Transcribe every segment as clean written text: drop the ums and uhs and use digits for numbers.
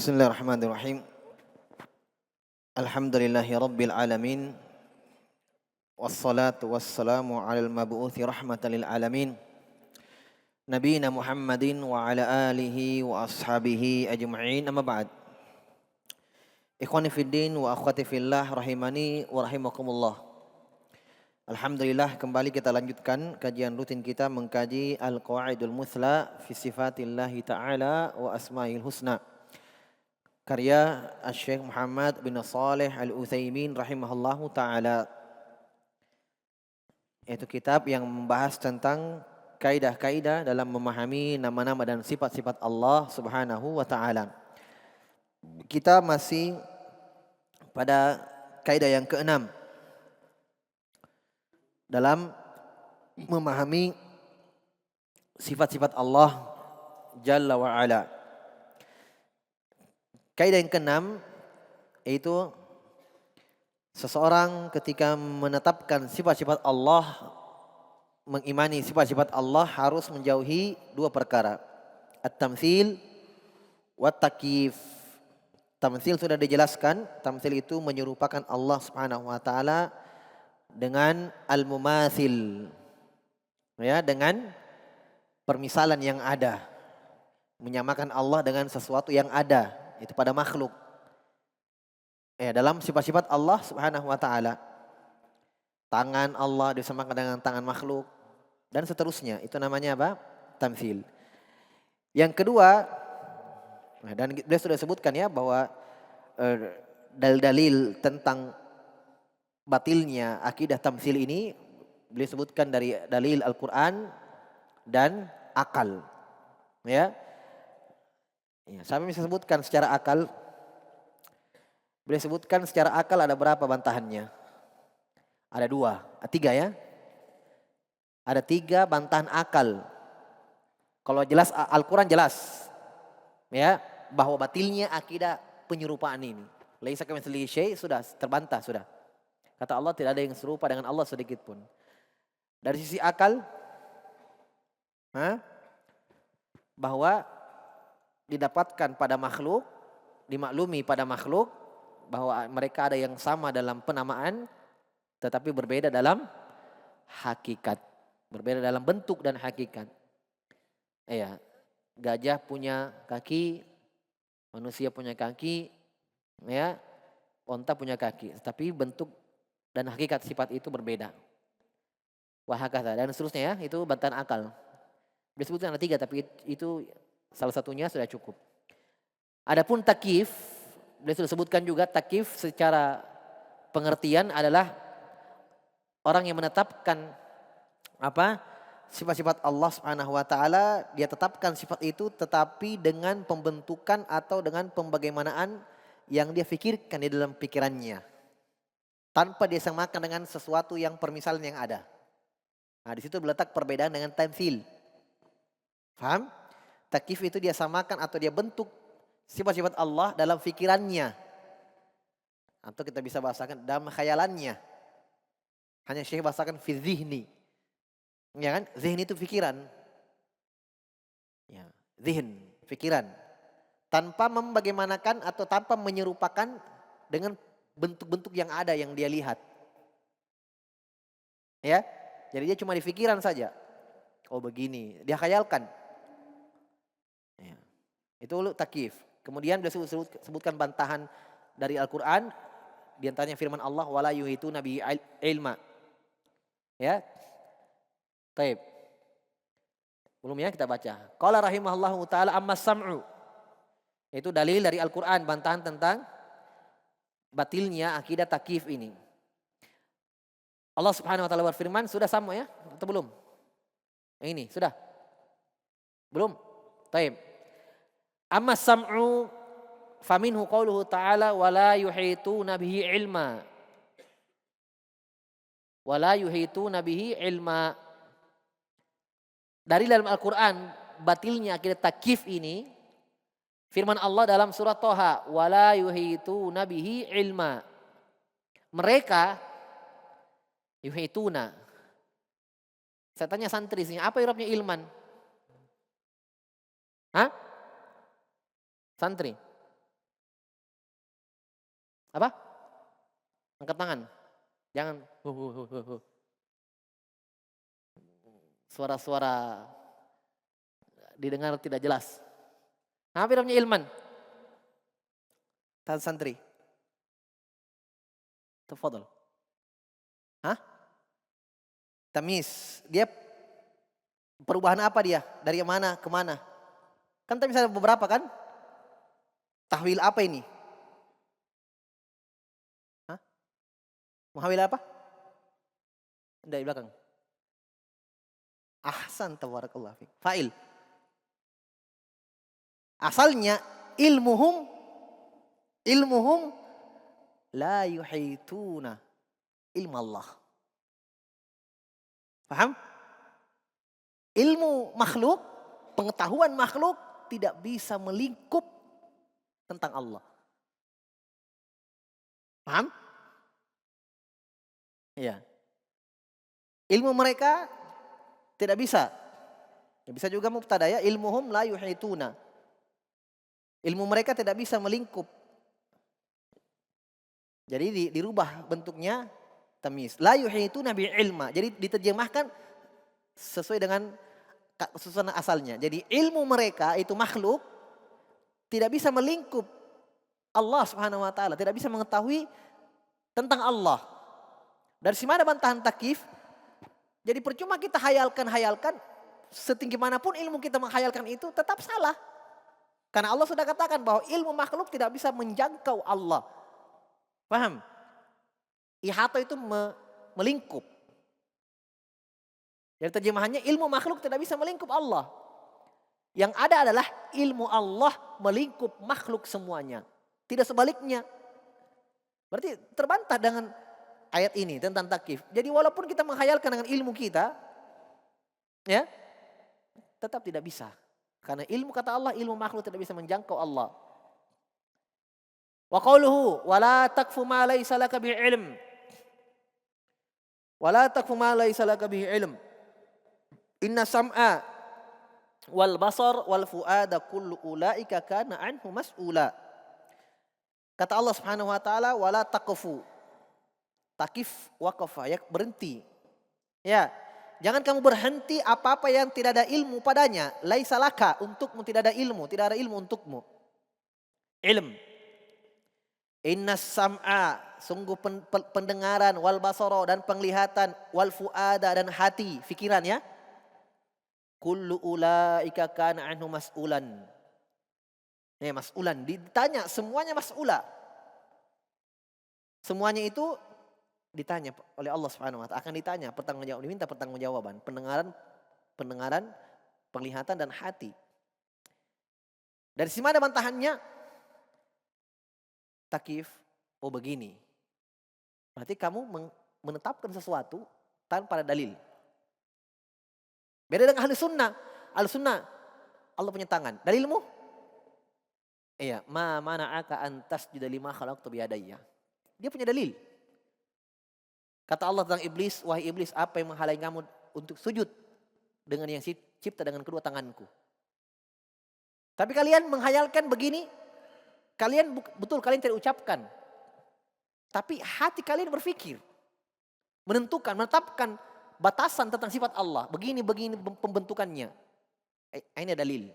Bismillahirrahmanirrahim. Alhamdulillahi rabbil alamin. Wassalatu wassalamu alal mabu'uthi rahmatan lil alamin. Nabiyina Muhammadin wa ala alihi wa ashabihi ajma'in. Amma ba'd. Ikhwani fiddin wa akhwati fillah rahimani wa rahimakumullah. Alhamdulillah, kembali kita lanjutkan kajian rutin kita mengkaji Al-Qawaidul Muthla fi sifatillahi ta'ala wa asma'il husna. Karya Syekh Muhammad bin Shalih Al-Utsaimin rahimahullahu ta'ala. Itu kitab yang membahas tentang kaidah-kaidah dalam memahami nama-nama dan sifat-sifat Allah subhanahu wa ta'ala. Kita masih pada kaidah yang keenam dalam memahami sifat-sifat Allah Jalla wa Ala. Kaidah yang keenam yaitu seseorang ketika menetapkan sifat-sifat Allah, mengimani sifat-sifat Allah harus menjauhi dua perkara. At-tamtsil wa takyif. Tamtsil sudah dijelaskan, tamtsil itu menyerupakan Allah Subhanahu wa taala dengan al-mumatsil. Ya, dengan permisalan yang ada. Menyamakan Allah dengan sesuatu yang ada, itu pada makhluk. Dalam sifat-sifat Allah Subhanahu wa taala. Tangan Allah disamakan dengan tangan makhluk dan seterusnya. Itu namanya apa? Tamtsil. Yang kedua, dan dia sudah sebutkan ya bahwa dalil-dalil tentang batilnya akidah tamtsil ini beliau sebutkan dari dalil Al-Qur'an dan akal. Ya. Saya bisa sebutkan secara akal. Boleh sebutkan secara akal ada berapa bantahannya? Ada tiga ya. Ada tiga bantahan akal. Kalau jelas Al-Quran jelas. Ya, bahwa batilnya akidah penyerupaan ini. Laisa kamitslihi syai' sudah terbantah sudah. Kata Allah tidak ada yang serupa dengan Allah sedikit pun. Dari sisi akal, bahwa didapatkan pada makhluk, dimaklumi pada makhluk bahwa mereka ada yang sama dalam penamaan tetapi berbeda dalam hakikat, berbeda dalam bentuk dan hakikat. Gajah punya kaki, manusia punya kaki, ya, onta punya kaki, tetapi bentuk dan hakikat sifat itu berbeda. Wahakata dan seterusnya ya, itu bantahan akal. Disebutkan ada tiga tapi itu salah satunya sudah cukup. Adapun takyif, beliau sudah sebutkan juga takyif secara pengertian adalah orang yang menetapkan sifat-sifat Allah Subhanahu wa taala, dia tetapkan sifat itu tetapi dengan pembentukan atau dengan pembagaimanaan yang dia fikirkan di dalam pikirannya. Tanpa dia samakan dengan sesuatu yang permisalan yang ada. Nah, di situ terletak perbedaan dengan tamtsil. Paham? Takyif itu dia samakan atau dia bentuk sifat-sifat Allah dalam fikirannya. Atau kita bisa bahasakan dalam khayalannya. Hanya Syekh bahasakan fi dzihni. Ya kan? Zihni itu pikiran. Ya, zihn, pikiran. Tanpa membagaimanakan atau tanpa menyerupakan dengan bentuk-bentuk yang ada yang dia lihat. Ya. Jadi dia cuma di pikiran saja. Oh begini, dia khayalkan. Ya. Itu takyif. Kemudian dia sebutkan bantahan dari Al-Quran. Di antaranya firman Allah, wala yuhituna bihi ilma. Ya. Taib. Belum ya kita baca. Qala rahimahullahu ta'ala amma sam'u. Itu dalil dari Al-Quran, bantahan tentang batilnya akidah takyif ini. Allah Subhanahu wa taala berfirman, sudah sama ya atau belum? Ini sudah? Belum? Taib. Amma sam'u faminhu qauluhu ta'ala wala yuhituna bihi ilma. Wala yuhituna bihi ilma. Dari dalam Al-Quran batilnya akidah takyif ini, firman Allah dalam surah Toha, wala yuhituna bihi ilma. Mereka yuhituna. Saya tanya santri sini, apa irabnya ilman? Hah? Santri. Apa? Angkat tangan. Jangan suara-suara didengar tidak jelas. Apa namanya ilman? Tan santri. Tafadhal. Hah? Tamis. Dia perubahan apa dia? Dari mana ke mana? Kan tamis ada beberapa kan? Tahwil apa ini? Hah? Muhawil apa? Dari belakang. Ahsan tabarakallah fiik. Fa'il. Asalnya ilmuhum la yuhituna ilmu Allah. Paham? Ilmu makhluk, pengetahuan makhluk tidak bisa melingkup tentang Allah. Paham? Iya. Ilmu mereka tidak bisa. Bisa juga mubtada ya, ilmuhum la yuhituna. Ilmu mereka tidak bisa melingkup. Jadi dirubah bentuknya tamis. La yuhituna bi ilma. Jadi diterjemahkan sesuai dengan susunan asalnya. Jadi ilmu mereka itu makhluk tidak bisa melingkup Allah Subhanahu wa taala, tidak bisa mengetahui tentang Allah. Dari sini ada bantahan takif. Jadi percuma kita hayalkan, setinggi manapun ilmu kita menghayalkan itu tetap salah. Karena Allah sudah katakan bahwa ilmu makhluk tidak bisa menjangkau Allah. Paham? Ihata itu melingkup. Jadi terjemahannya ilmu makhluk tidak bisa melingkup Allah. Yang ada adalah ilmu Allah melingkup makhluk semuanya. Tidak sebaliknya. Berarti terbantah dengan ayat ini tentang takif. Jadi walaupun kita menghayalkan dengan ilmu kita, ya, tetap tidak bisa. Karena ilmu kata Allah, ilmu makhluk tidak bisa menjangkau Allah. Wa qauluhu wa la takfu ma laysa laka bihi ilm. Wa la takfu ma laysa laka bihi ilm. Inna sam'a wal basar wal fuada kullu ulaika kana anhu mas'ula. Kata Allah Subhanahu wa taala, wala taqfu. Takif waqafa, ya berhenti. Ya, jangan kamu berhenti apa-apa yang tidak ada ilmu padanya. Laisa laka, untukmu tidak ada ilmu, tidak ada ilmu untukmu. Ilm. Innas sam'a, sungguh pendengaran, wal basara dan penglihatan, wal fuada dan hati, fikiran ya. Kullu ulaika kana anhu mas'ulan. Ya, mas'ulan, ditanya semuanya mas'ula. Semuanya itu ditanya oleh Allah Subhanahu wa taala, akan ditanya, diminta pertanggungjawaban, pendengaran, penglihatan dan hati. Dari sini ada bantahannya. Takif, oh begini. Berarti kamu menetapkan sesuatu tanpa ada dalil. Beda dengan ahli sunnah. Ahli sunnah, Allah punya tangan. Dalilmu? Iya, ma mana'aka an tasjuda lima khalaqtu biyadayya. Dia punya dalil. Kata Allah tentang iblis, wahai iblis, apa yang menghalangi kamu untuk sujud dengan yang cipta dengan kedua tanganku? Tapi kalian menghayalkan begini, kalian tidak ucapkan. Tapi hati kalian berpikir, menetapkan batasan tentang sifat Allah. Begini pembentukannya. Ini dalil.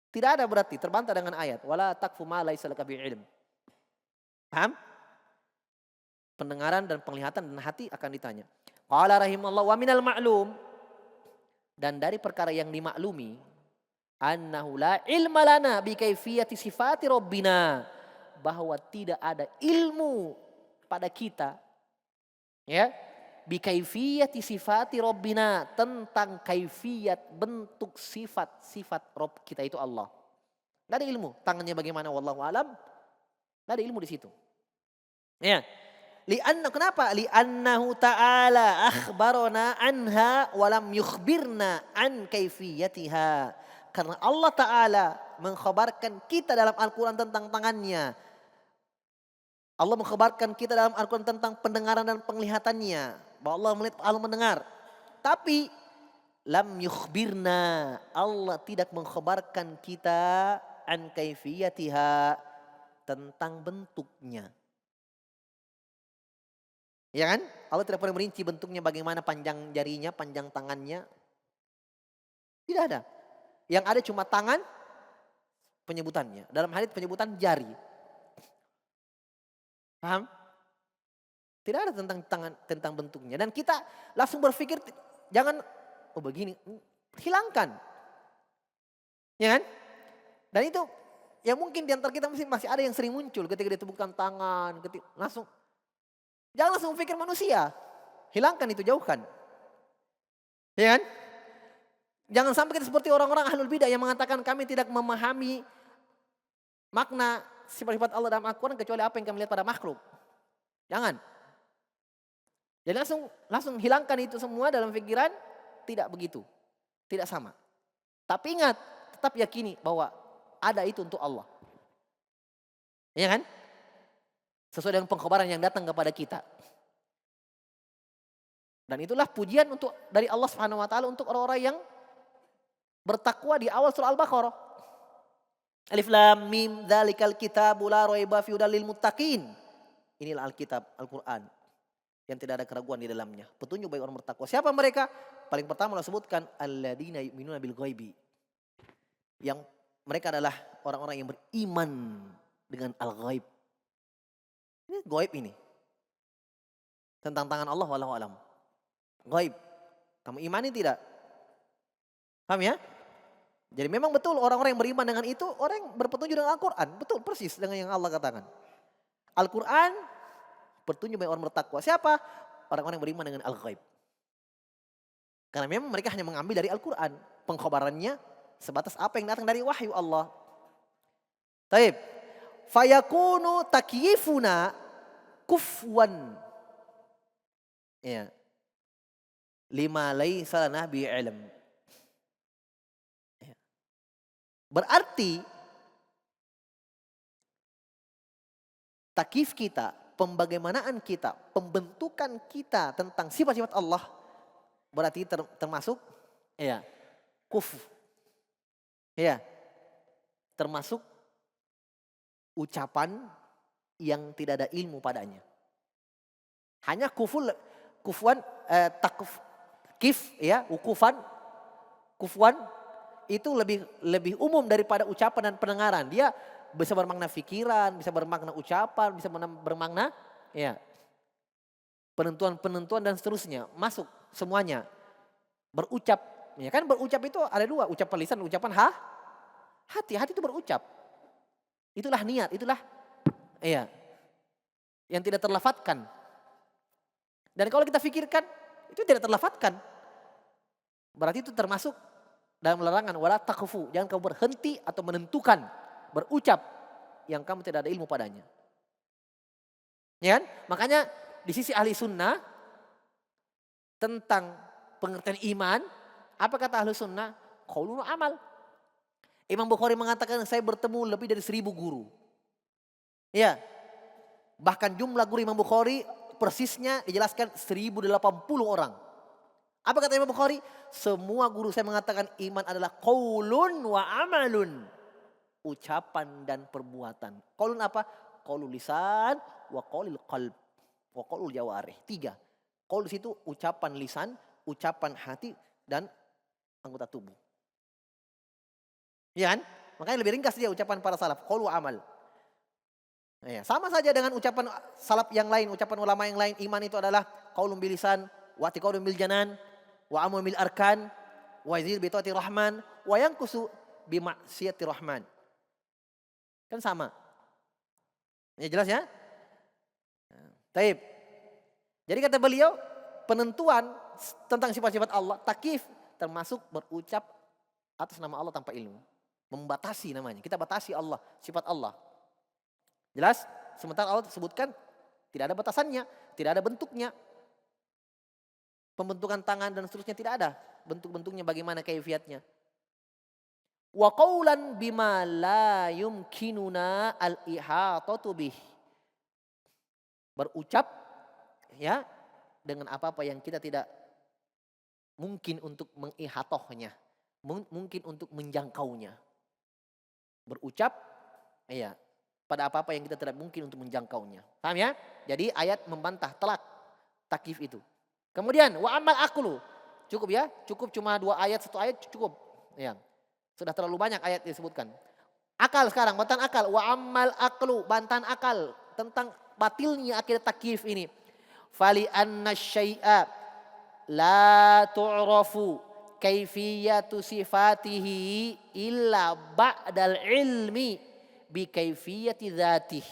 Tidak ada berarti terbantah dengan ayat. Wala takfu ma laysa laka bihi ilm. Paham? Pendengaran dan penglihatan dan hati akan ditanya. Qala rahimallahu wa minal ma'lum, dan dari perkara yang dimaklumi, annahu la ilma lana bi kaifiyati sifati rabbina, bahwa tidak ada ilmu pada kita ya bi kaifiyati sifati rabbina, tentang kaifiyat bentuk sifat Rabb kita itu Allah. Tidak ada ilmu tangannya bagaimana, wallahu alam. Tidak ada ilmu di situ. Ya. Kenapa? Li'annahu ta'ala akhbarana anha walam yukhbirna an kaifiyatiha. Karena Allah Ta'ala mengkhabarkan kita dalam Al-Quran tentang tangannya. Allah mengkhabarkan kita dalam Al-Quran tentang pendengaran dan penglihatannya. Bahwa Allah melihat, Allah mendengar. Tapi lam yukhbirna, Allah tidak mengkhabarkan kita an kaifiyatiha, tentang bentuknya. Ya kan? Allah tidak pernah merinci bentuknya bagaimana, panjang jarinya, panjang tangannya. Tidak ada. Yang ada cuma tangan, penyebutannya. Dalam hadits penyebutan jari. Paham? Tidak ada tentang tangan, tentang bentuknya. Dan kita langsung berpikir, jangan, oh begini, hilangkan. Ya kan? Dan itu, ya mungkin di antara kita masih ada yang sering muncul ketika ditepukkan tangan, langsung, jangan langsung pikir manusia. Hilangkan itu, jauhkan. Ya kan? Jangan sampai kita seperti orang-orang ahlul bidah yang mengatakan kami tidak memahami makna sifat-sifat Allah dalam Al-Quran kecuali apa yang kami lihat pada makhluk. Jangan. Jadi langsung hilangkan itu semua dalam pikiran, tidak begitu. Tidak sama. Tapi ingat, tetap yakini bahwa ada itu untuk Allah. Ya kan? Sesuai dengan pengkhabaran yang datang kepada kita. Dan itulah pujian dari Allah Subhanahu wa taala untuk orang-orang yang bertakwa di awal surah Al-Baqarah. Alif lam mim dzalikal kitabu la raiba fihi hudal lil muttaqin. Inilah Alkitab, Al-Qur'an yang tidak ada keraguan di dalamnya. Petunjuk bagi orang bertakwa. Siapa mereka? Paling pertama Allah sebutkan alladzina yu'minuna bil ghaibi. Yang mereka adalah orang-orang yang beriman dengan al-ghaib. Ini ghaib ini. Tentang tangan Allah wallahu alam. Ghaib. Kamu imani tidak? Paham ya? Jadi memang betul orang-orang yang beriman dengan itu orang yang berpetunjuk dengan Al-Quran. Betul persis dengan yang Allah katakan. Al-Quran petunjuk bagi orang bertakwa. Siapa? Orang-orang yang beriman dengan Al-Ghaib. Karena memang mereka hanya mengambil dari Al-Quran. Pengkhabarannya sebatas apa yang datang dari wahyu Allah. Taib. Fayakunu takyifuna kufwan. Ya. Lima laysa lana bi ilm. Berarti takyif kita, pembagaimanaan kita, pembentukan kita tentang sifat-sifat Allah berarti termasuk ya kuf. Ya. Termasuk ucapan yang tidak ada ilmu padanya. Hanya kufwan kif ya, kufwan itu lebih umum daripada ucapan dan pendengaran. Dia bisa bermakna fikiran, bisa bermakna ucapan, bisa bermakna ya penentuan dan seterusnya. Masuk semuanya. Berucap, ya kan berucap itu ada dua, ucapan lisan, ucapan hati. Hati itu berucap. Itulah niat, itulah ya yang tidak terlafadzkan. Dan kalau kita pikirkan itu tidak terlafadzkan. Berarti itu termasuk dalam larangan wala taqfu, jangan kamu berhenti atau menentukan berucap yang kamu tidak ada ilmu padanya. Ya kan? Makanya di sisi ahli sunnah tentang pengertian iman, apa kata ahli sunnah? Qaulun amal. Imam Bukhari mengatakan saya bertemu lebih dari 1000 guru. Ya. Bahkan jumlah guru Imam Bukhari persisnya dijelaskan 1080 orang. Apa kata Imam Bukhari? Semua guru saya mengatakan iman adalah qaulun wa amalun. Ucapan dan perbuatan. Qaulun apa? Qaulul lisan wa qaulul qalb wa qaulul jawarih. 3. Qaul di situ ucapan lisan, ucapan hati dan anggota tubuh. Ya kan? Makanya lebih ringkas dia ucapan para salaf, qaul wa amal. Ya, sama saja dengan ucapan salaf yang lain, ucapan ulama yang lain, iman itu adalah qaulun bil lisan wa i'tiqadun bil janan wa amal bil arkan wa yazid bi taati rahman wa yanqusu bi ma'siyati rahman. Kan sama. Ya jelas ya? Taib. Jadi kata beliau penentuan tentang sifat-sifat Allah takyif termasuk berucap atas nama Allah tanpa ilmu. Membatasi namanya. Kita batasi Allah, sifat Allah. Jelas? Sementara Allah sebutkan tidak ada batasannya, tidak ada bentuknya. Pembentukan tangan dan seterusnya tidak ada. Bentuk-bentuknya bagaimana kaifiatnya. Wa qaulan bima la yumkinuna al-ihatatu bih. Berucap ya dengan apa-apa yang kita tidak mungkin untuk mengihatohnya. Mungkin untuk menjangkaunya. Berucap ya pada apa-apa yang kita tidak mungkin untuk menjangkaunya. Paham ya? Jadi ayat membantah telak takyif itu. Kemudian wa amal aqlu. Cukup ya, cukup cuma 2 ayat, 1 ayat cukup. Ya. Sudah terlalu banyak ayat disebutkan. Akal sekarang, bantahan akal. Wa amal aqlu, bantahan akal tentang batilnya akidah takyif ini. Fali anna syai'a la tu'rafu kaifiyatu sifatihi illa ba'dal ilmi bi kaifiyati dzatih.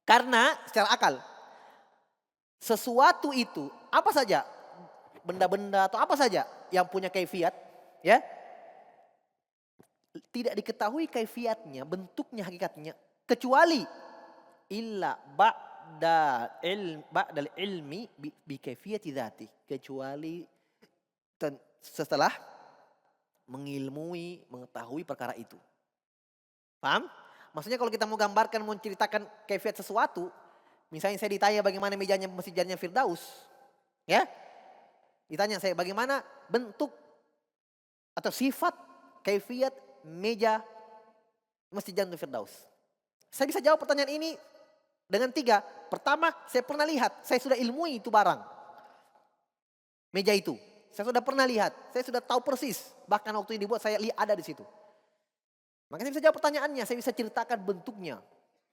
Karena secara akal sesuatu itu apa saja, benda-benda atau apa saja yang punya kaifiat, ya, tidak diketahui kaifiatnya, bentuknya, hakikatnya, kecuali illa ba'dal ilmi bi kaifiyati dzati, kecuali setelah mengetahui perkara itu. Paham? Maksudnya kalau kita mau gambarkan, mau ceritakan kaifiat sesuatu, misalnya saya ditanya bagaimana mejanya Masjid Jannatul Firdaus, ya, ditanya saya bagaimana bentuk atau sifat kaifiat meja Masjid Jannatul Firdaus. Saya bisa jawab pertanyaan ini dengan 3. Pertama, saya pernah lihat, saya sudah ilmui itu barang. Meja itu, saya sudah pernah lihat, saya sudah tahu persis. Bahkan waktu ini dibuat saya ada di situ. Makanya saya bisa jawab pertanyaannya, saya bisa ceritakan bentuknya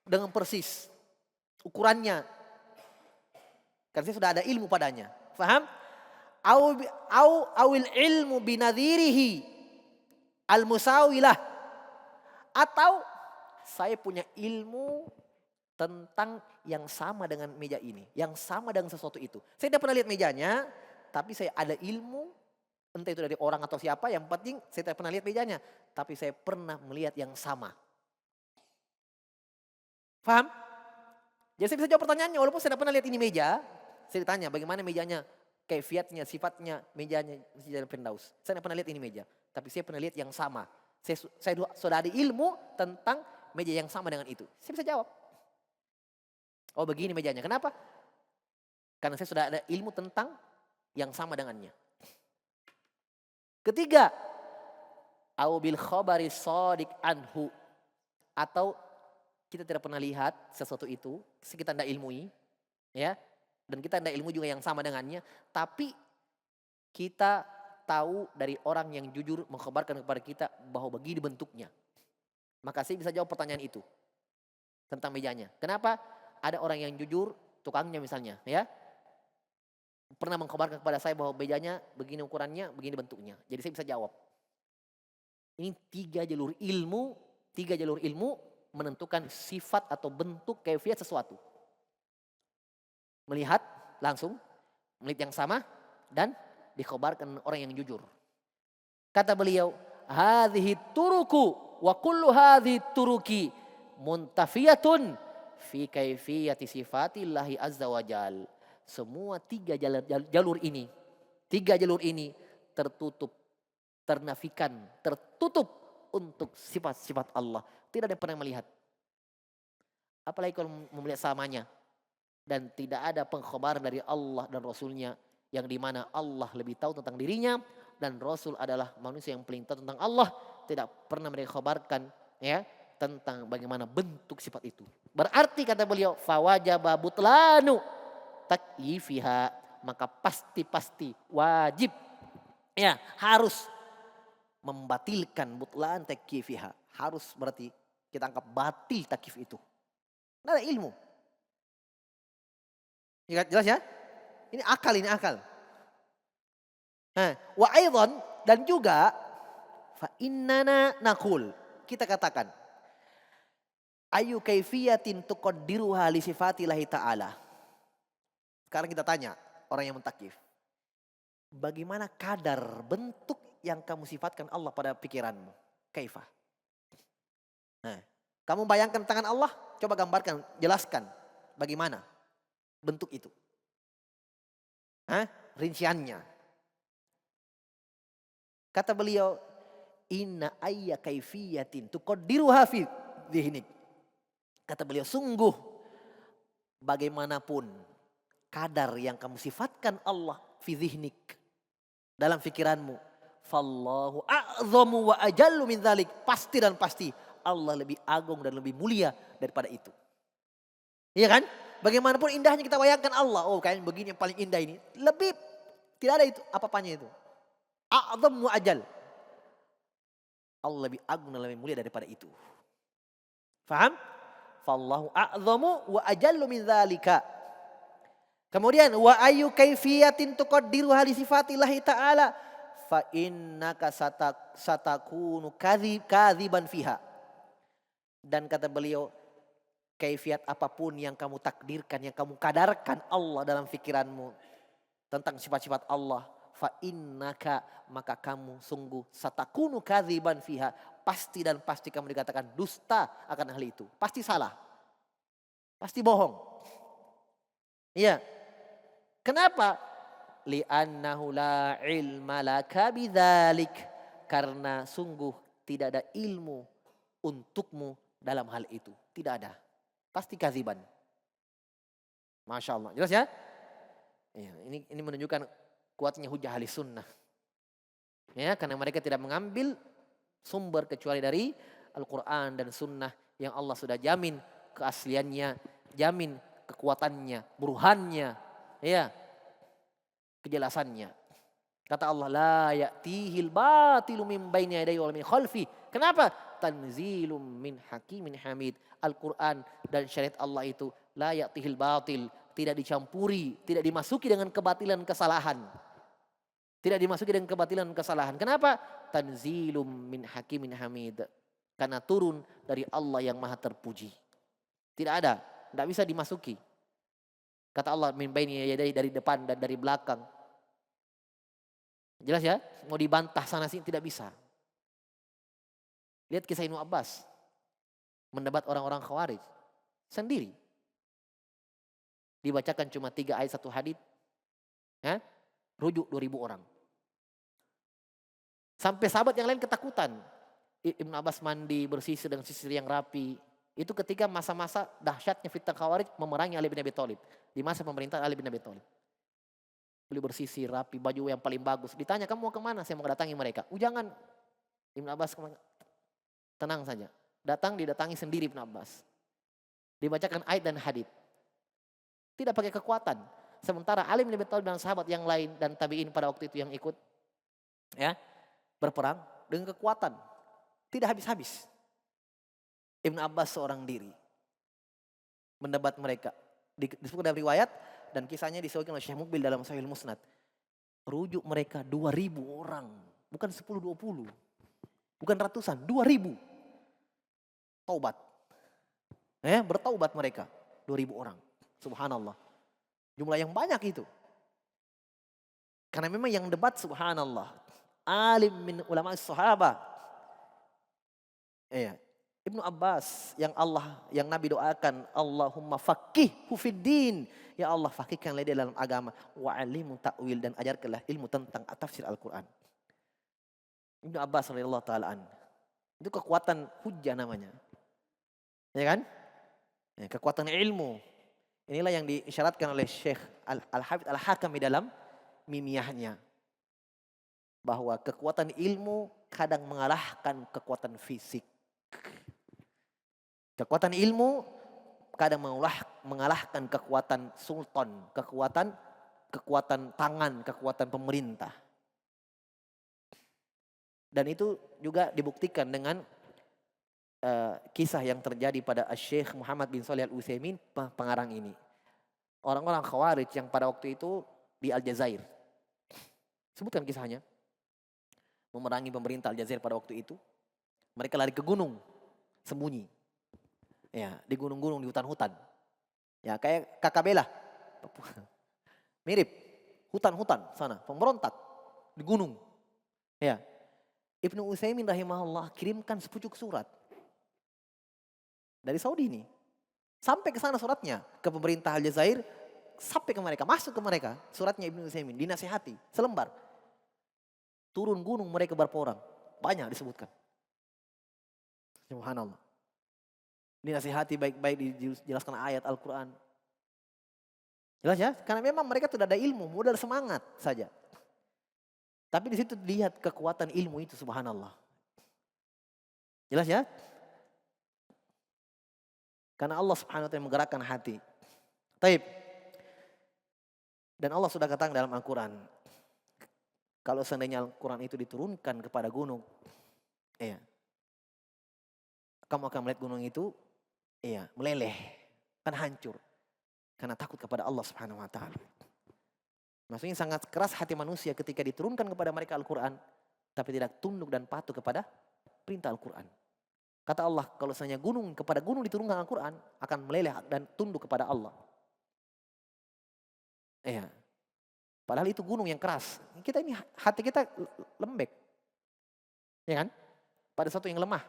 dengan persis. Ukurannya. Karena saya sudah ada ilmu padanya. Faham? Awil ilmu binadhirihi al-musawilah. Atau saya punya ilmu tentang yang sama dengan meja ini. Yang sama dengan sesuatu itu. Saya tidak pernah lihat mejanya, tapi saya ada ilmu, entah itu dari orang atau siapa, yang penting saya tidak pernah lihat mejanya. Tapi saya pernah melihat yang sama. Paham? Jadi saya bisa jawab pertanyaannya, walaupun saya tidak pernah lihat ini meja. Saya ditanya bagaimana mejanya, kaifiatnya, sifatnya, mejanya Masjid Jannatul Firdaus. Saya tidak pernah lihat ini meja, tapi saya pernah lihat yang sama. Saya sudah ada ilmu tentang meja yang sama dengan itu. Saya bisa jawab. Oh begini mejanya, kenapa? Karena saya sudah ada ilmu tentang yang sama dengannya. Ketiga, au bil khabari shadiq anhu, atau kita tidak pernah lihat sesuatu itu, kita tidak ilmui, ya, dan kita tidak ilmu juga yang sama dengannya, tapi kita tahu dari orang yang jujur mengkhabarkan kepada kita bahwa begini bentuknya. Maka saya bisa jawab pertanyaan itu tentang mejanya. Kenapa? Ada orang yang jujur, tukangnya misalnya, ya, pernah mengkhabarkan kepada saya bahwa mejanya begini ukurannya, begini bentuknya. Jadi saya bisa jawab. Ini 3 jalur ilmu menentukan sifat atau bentuk kaifiat sesuatu. Melihat langsung, melihat yang sama, dan dikhabarkan orang yang jujur. Kata beliau, hadhihi turuku wa kullu hadhihi turuki muntafiyatun fi kaifiyati sifatillahi azza wa jal. Semua 3 jalur ini tertutup, ternafikan, tertutup untuk sifat-sifat Allah. Tidak ada yang pernah melihat. Apalagi kalau melihat samanya. Dan tidak ada pengkhabaran dari Allah dan Rasulnya, yang dimana Allah lebih tahu tentang dirinya dan Rasul adalah manusia yang paling tahu tentang Allah. Tidak pernah mereka khabarkan, ya, tentang bagaimana bentuk sifat itu. Berarti kata beliau, fawajaba butlanu takyifiha, maka pasti wajib, ya, harus membatilkan butlan takyifiha. Harus berarti kita anggap batil takyif itu. Tidak ada ilmu. Jelas ya? Ini akal. Nah, wa aidan, dan juga fa innana naqul, kita katakan ayu kaifiyatin tuqaddiruha li sifatillahi ta'ala. Sekarang kita tanya orang yang mentakyif, bagaimana kadar bentuk yang kamu sifatkan Allah pada pikiranmu? Kaifah? Nah, kamu bayangkan tangan Allah, coba gambarkan, jelaskan bagaimana bentuk itu. Rinciannya. Kata beliau, inna ayya kaifiyatin tuqaddiruha fi dhihnik. Kata beliau, sungguh bagaimanapun kadar yang kamu sifatkan Allah fi dhihnik, dalam pikiranmu, fallahu a'zamu wa ajallu min dzalik, pasti dan pasti Allah lebih agung dan lebih mulia daripada itu. Iya kan? Bagaimanapun indahnya kita bayangkan Allah. Oh kayaknya begini yang paling indah ini. Lebih, tidak ada itu apa-apanya itu. A'zam wa ajal. Allah lebih agung dan lebih mulia daripada itu. Faham? Fallahu a'zamu wa ajallu min dzalika. Kemudian wa ayu kaifiyatin tuqaddiru hali sifatillahi ta'ala fa innaka satakunu kadziban fiha. Dan kata beliau, kaifiat apapun yang kamu takdirkan, yang kamu kadarkan Allah dalam pikiranmu tentang sifat-sifat Allah, fa innaka, maka kamu sungguh satakunu kadziban fiha, pasti dan pasti kamu dikatakan dusta akan hal itu. Pasti salah. Pasti bohong. Iya. Kenapa? Li'annahu la ilma laka bidzalik. Karena sungguh tidak ada ilmu untukmu dalam hal itu. Tidak ada. Pasti kadziban. Masya Allah. Jelas ya? Ya, ini menunjukkan kuatnya hujah ahli sunnah. Ya, karena mereka tidak mengambil sumber kecuali dari Al-Quran dan sunnah yang Allah sudah jamin keasliannya, jamin kekuatannya, burhannya. Ya, kejelasannya. Kata Allah, la ya'tihil batilu min baini yadayhi wa min khalfi. Kenapa? Tanzilum min hakimin hamid. Al-Quran dan syariat Allah itu la ya'tihil batil, tidak dicampuri, tidak dimasuki dengan kebatilan kesalahan. Tidak dimasuki dengan kebatilan kesalahan. Kenapa? Tanzilum min hakimin hamid. Karena turun dari Allah yang maha terpuji. Tidak ada, tidak bisa dimasuki. Kata Allah, min baini yadayhi, dari depan dan dari belakang. Jelas ya? Mau dibantah sana sini tidak bisa. Lihat kisah Ibnu Abbas mendebat orang-orang Khawarij sendiri. Dibacakan cuma 3 ayat 1 hadits. Ya? Rujuk 2000 orang. Sampai sahabat yang lain ketakutan. Ibnu Abbas mandi, bersisir dengan sisir yang rapi. Itu ketika masa-masa dahsyatnya fitnah Khawarij memerangi Ali bin Abi Thalib. Di masa pemerintahan Ali bin Abi Thalib. Beliau bersisir, rapi, baju yang paling bagus. Ditanya, kamu mau kemana? Saya mau datangi mereka. Jangan. Ibnu Abbas tenang saja. Didatangi sendiri Ibnu Abbas. Dibacakan ayat dan hadits. Tidak pakai kekuatan. Sementara Ali bin Abi Thalib dan sahabat yang lain dan tabi'in pada waktu itu yang ikut ya berperang dengan kekuatan. Tidak habis-habis. Ibnu Abbas seorang diri mendebat mereka. Disebut dalam riwayat dan kisahnya disebutkan oleh Syekh Mukbil dalam Sahih Musnad. Rujuk mereka 2000 orang, bukan 10-20. Bukan ratusan, 2000. Taubat. Bertaubat mereka 2000 orang. Subhanallah. Jumlah yang banyak itu. Karena memang yang debat subhanallah. Alim min ulama sahabat. Ibnu Abbas yang Nabi doakan, Allahumma faqihhu fiddin. Ya Allah, faqihkanlah dia dalam agama, wa alimhu ta'wil, dan ajarkanlah ilmu tentang tafsir Al-Qur'an. Ibnu Abbas radhiyallahu taala an. Itu kekuatan hujjah namanya. Ya kan? Kekuatan ilmu. Inilah yang diisyaratkan oleh Syekh Al-Hafidz Al-Hakami dalam mimiyahnya. Bahwa kekuatan ilmu kadang mengalahkan kekuatan fisik. Kekuatan ilmu kadang mengalahkan kekuatan sultan, kekuatan tangan, kekuatan pemerintah. Dan itu juga dibuktikan dengan kisah yang terjadi pada Syekh Muhammad bin Shalih Al-Utsaimin, pengarang ini. Orang-orang Khawarij yang pada waktu itu di Aljazair. Sebutkan kisahnya. Memerangi pemerintah Aljazair pada waktu itu. Mereka lari ke gunung, sembunyi. Ya, di gunung-gunung, di hutan-hutan. Ya, kayak Kakabela. Mirip. Hutan-hutan sana, pemberontak di gunung. Ya. Ibnu Utsaimin rahimahullah kirimkan sepucuk surat dari Saudi ini. Sampai ke sana suratnya, ke pemerintah Aljazair, sampai ke mereka, masuk ke mereka. Suratnya Ibnu Utsaimin, dinasihati, selembar. Turun gunung mereka berapa orang? Banyak disebutkan. Subhanallah. Dinasihati baik-baik, dijelaskan ayat Al-Quran. Jelas ya? Karena memang mereka tidak ada ilmu, modal semangat saja. Tapi di situ dilihat kekuatan ilmu itu, subhanallah. Jelas ya? Karena Allah subhanahu wa ta'ala menggerakkan hati. Taib. Dan Allah sudah katakan dalam Al-Quran, kalau seandainya Al-Quran itu diturunkan kepada gunung, kamu akan melihat gunung itu meleleh, kan hancur. Karena takut kepada Allah Subhanahu wa taala. Maksudnya sangat keras hati manusia ketika diturunkan kepada mereka Al-Quran, tapi tidak tunduk dan patuh kepada perintah Al-Quran. Kata Allah, kalau seandainya kepada gunung diturunkan Al-Quran, akan meleleh dan tunduk kepada Allah. Padahal itu gunung yang keras. Kita ini hati kita lembek. Ya kan? Pada sesuatu yang lemah.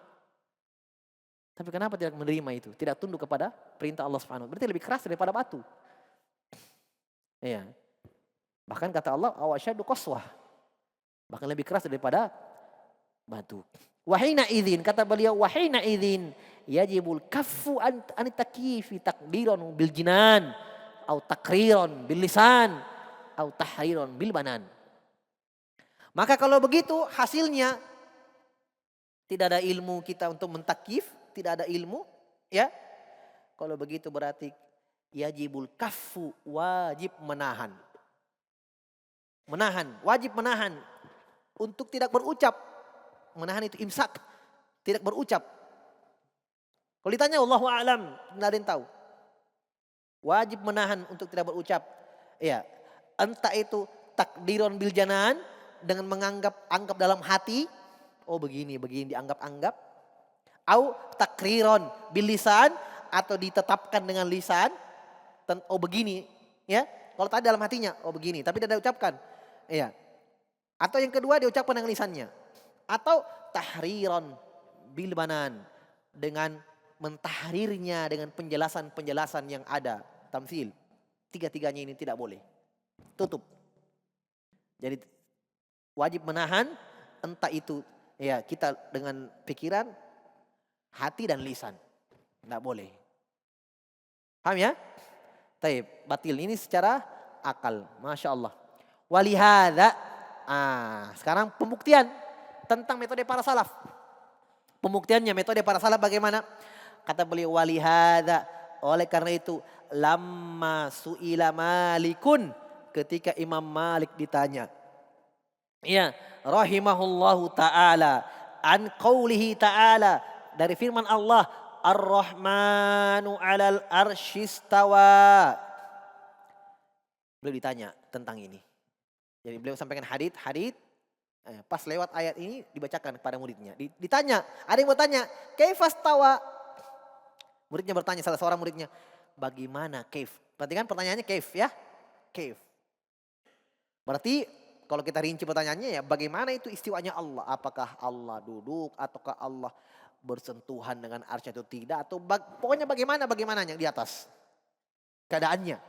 Tapi kenapa tidak menerima itu? Tidak tunduk kepada perintah Allah Subhanahu wa taala. Berarti lebih keras daripada batu. Bahkan kata Allah, awasyadu qaswah. Bahkan lebih keras daripada batu. Wahina idzin, kata beliau, wahina idzin yajibul kaffu an takifi takdiran bil jinan atau takriron bil lisan atau tahriron bil banan. Maka kalau begitu hasilnya tidak ada ilmu kita untuk mentakif, tidak ada ilmu, ya. Kalau begitu berarti yajibul kaffu, wajib menahan. Wajib menahan untuk tidak berucap. Menahan itu imsak, tidak berucap. Kalau ditanya Allahu a'lam, tidak ada yang tahu. Wajib menahan untuk tidak berucap. Entah itu takdiron bil janan, dengan anggap dalam hati, oh begini dianggap-anggap. Au takriron bil lisan, atau ditetapkan dengan lisan, oh begini, ya. Kalau tadi dalam hatinya, oh begini, tapi tidak diucapkan. Atau yang kedua diucapkan dengan lisannya. Atau tahriron bil banan, dengan mentahrirnya dengan penjelasan-penjelasan yang ada, tamsil. Tiga-tiganya ini tidak boleh. Tutup. Jadi wajib menahan, entah itu kita dengan pikiran, hati dan lisan. Tidak boleh. Paham ya? Taib, batil ini secara akal. Masya Allah. Walihada. Sekarang pembuktian tentang metode para salaf. Pembuktiannya metode para salaf bagaimana? Kata beliau, walihada. Oleh karena itu, lamma su'ila Malikun, ketika Imam Malik ditanya. Rahimahullahu ta'ala. An qawlihi ta'ala. Dari firman Allah. Ar-Rahmanu alal arsyistawa. Beliau ditanya tentang ini. Jadi beliau sampaikan hadits. Pas lewat ayat ini dibacakan kepada muridnya. Ditanya, ada yang mau tanya, kaifastawa? Muridnya bertanya, salah seorang muridnya, bagaimana kaif? Perhatikan pertanyaannya kaif ya. Kaif. Berarti kalau kita rinci pertanyaannya bagaimana itu istiwanya Allah? Apakah Allah duduk ataukah Allah bersentuhan dengan arsy atau tidak? Atau pokoknya bagaimananya di atas keadaannya.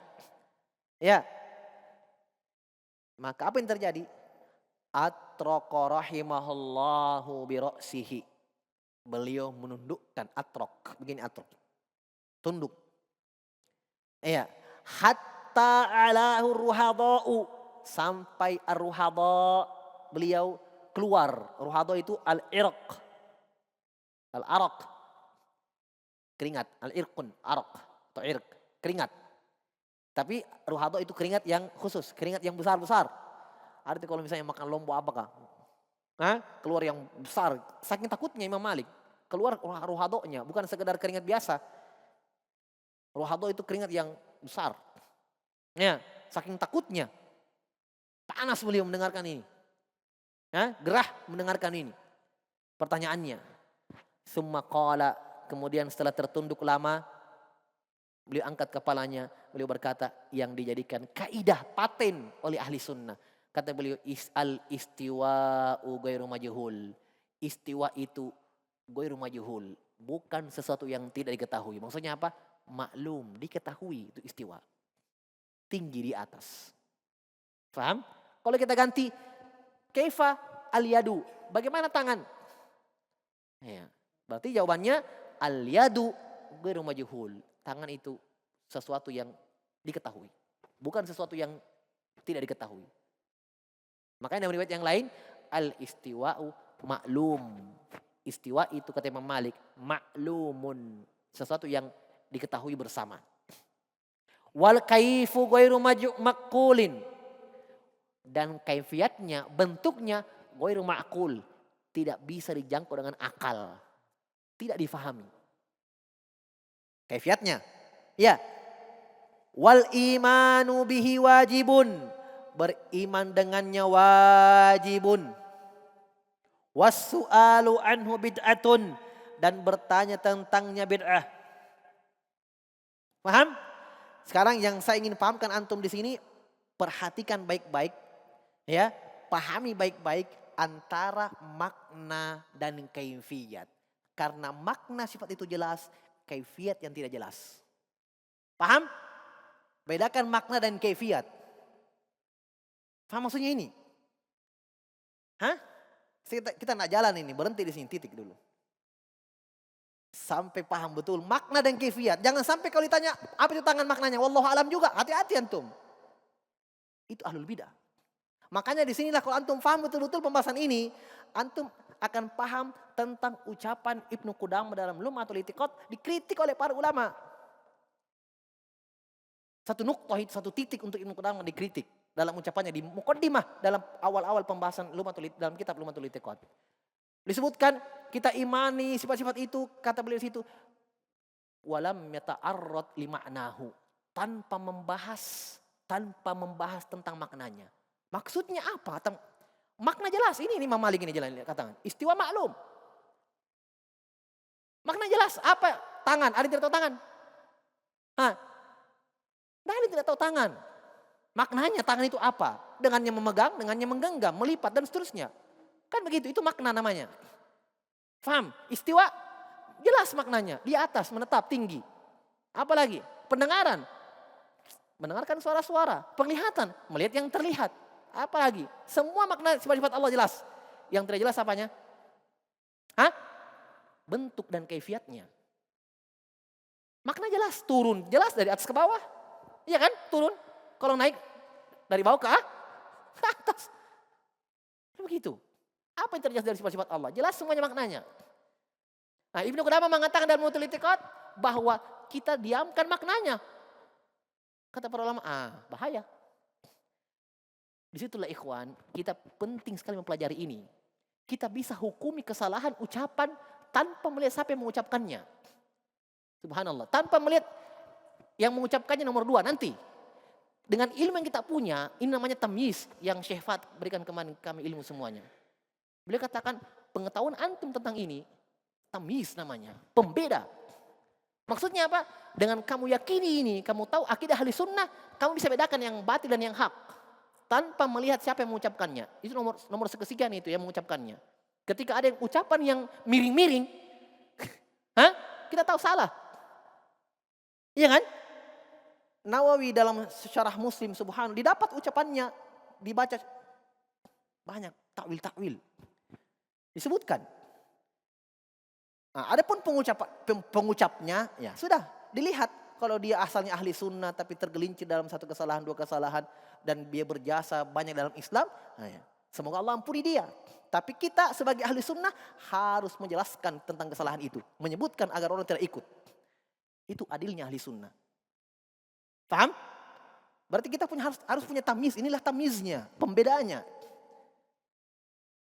Maka apa yang terjadi? Atroqa rahimahullahu bira'sihi. Beliau menundukkan atrok. Begini atrok. Tunduk. Hatta alahu ruhada'u. Sampai ar-ruhada' beliau keluar. Ruhada' itu al-irq. Al-araq. Keringat. Al-irqun. Araq. Atau irq. Keringat. Tapi ruhada' itu keringat yang khusus. Keringat yang besar-besar. Artinya kalau misalnya makan lombok apakah? Keluar yang besar. Saking takutnya Imam Malik. Keluar ruhadonya. Bukan sekedar keringat biasa. Ruhado itu keringat yang besar. Saking takutnya. Panas beliau mendengarkan ini. Gerah mendengarkan ini. Pertanyaannya. Summa qala. Kemudian setelah tertunduk lama. Beliau angkat kepalanya. Beliau berkata yang dijadikan kaidah paten oleh ahli sunnah. Kata beliau, al-istiwa'u ghairu majhul. Istiwa itu ghairu majhul. Bukan sesuatu yang tidak diketahui. Maksudnya apa? Maklum, diketahui itu istiwa. Tinggi di atas. Faham? Kalau kita ganti, kaifa al-yadu. Bagaimana tangan? Berarti jawabannya, al-yadu ghairu majhul. Tangan itu sesuatu yang diketahui. Bukan sesuatu yang tidak diketahui. Makanya dalam riwayat yang lain, al-istiwa'u maklum. Istiwa itu kata Imam Malik, maklumun. Sesuatu yang diketahui bersama. Wal kaifu ghairu maqulin. Dan kaifiatnya, bentuknya ghairu ma'qul. Tidak bisa dijangkau dengan akal. Tidak difahami. Kaifiatnya. Ya. Wal imanu bihi wajibun. Beriman dengannya wajibun. Wassu'alu anhu bid'atun. Dan bertanya tentangnya bid'ah. Paham? Sekarang yang saya ingin pahamkan antum di sini, perhatikan baik-baik, ya, pahami baik-baik antara makna dan kaifiyat. Karena makna sifat itu jelas, kaifiyat yang tidak jelas. Paham? Bedakan makna dan kaifiyat. Paham maksudnya ini? Hah? Kita nak jalan ini, berhenti di sini, titik dulu. Sampai paham betul makna dan kaifiyat. Jangan sampai kalau ditanya apa itu tangan maknanya, wallahu alam juga, hati-hati antum. Itu ahlul bidah. Makanya di sinilah kalau antum paham betul-betul pembahasan ini, antum akan paham tentang ucapan Ibnu Qudamah dalam Lum'atul I'tiqad dikritik oleh para ulama. Satu nuqtah, satu titik untuk Ibnu Qudamah dikritik dalam ucapannya di muqaddimah dalam awal-awal pembahasan dalam kitab Lum'atul I'tiqad. Disebutkan kita imani sifat-sifat itu, kata beliau di situ, walam yata'arrad li ma'nahu, tanpa membahas tentang maknanya. Maksudnya apa? Makna jelas, ini Imam Malik ini jelas katakan. Istiwa maklum. Makna jelas, apa? Tangan, ada yang tidak tahu tangan? Ada yang tidak tahu tangan. Maknanya tangan itu apa? Dengannya memegang, dengannya menggenggam, melipat dan seterusnya. Kan begitu, itu makna namanya. Faham? Istiwa jelas maknanya, di atas, menetap, tinggi. Apalagi? Pendengaran. Mendengarkan suara-suara, penglihatan, melihat yang terlihat. Apalagi? Semua makna sifat-sifat Allah jelas. Yang tidak jelas apanya? Bentuk dan kaifiatnya. Makna jelas, turun jelas dari atas ke bawah. Iya kan? Turun. Kalau naik dari bawah ke atas. Begitu. Apa yang terjelas dari sifat-sifat Allah? Jelas semuanya maknanya. Nah, Ibnu Qudamah mengatakan dalam Lum'atul I'tiqad bahwa kita diamkan maknanya. Kata para ulama, bahaya. Disitulah ikhwan, kita penting sekali mempelajari ini. Kita bisa hukumi kesalahan ucapan tanpa melihat siapa yang mengucapkannya. Subhanallah. Tanpa melihat yang mengucapkannya nomor 2 nanti. Dengan ilmu yang kita punya, ini namanya tamyiz yang Syekh Fat berikan kemarin kami ilmu semuanya. Beliau katakan pengetahuan antum tentang ini, tamyiz namanya, pembeda. Maksudnya apa? Dengan kamu yakini ini, kamu tahu akidah ahli sunnah, kamu bisa bedakan yang batil dan yang hak. Tanpa melihat siapa yang mengucapkannya. Itu nomor sekian itu yang mengucapkannya. Ketika ada yang ucapan yang miring-miring, kita tahu salah. Iya kan? Nawawi dalam Syarah Muslim subhanallah didapat ucapannya, dibaca banyak takwil-takwil. Disebutkan. Nah, adapun pengucapnya, ya sudah dilihat kalau dia asalnya ahli sunnah tapi tergelincir dalam satu kesalahan, 2 kesalahan dan dia berjasa banyak dalam Islam, nah ya, semoga Allah ampuni dia. Tapi kita sebagai ahli sunnah harus menjelaskan tentang kesalahan itu, menyebutkan agar orang tidak ikut. Itu adilnya ahli sunnah. Paham? Berarti kita harus punya tamyiz. Inilah tamyiznya, pembedanya.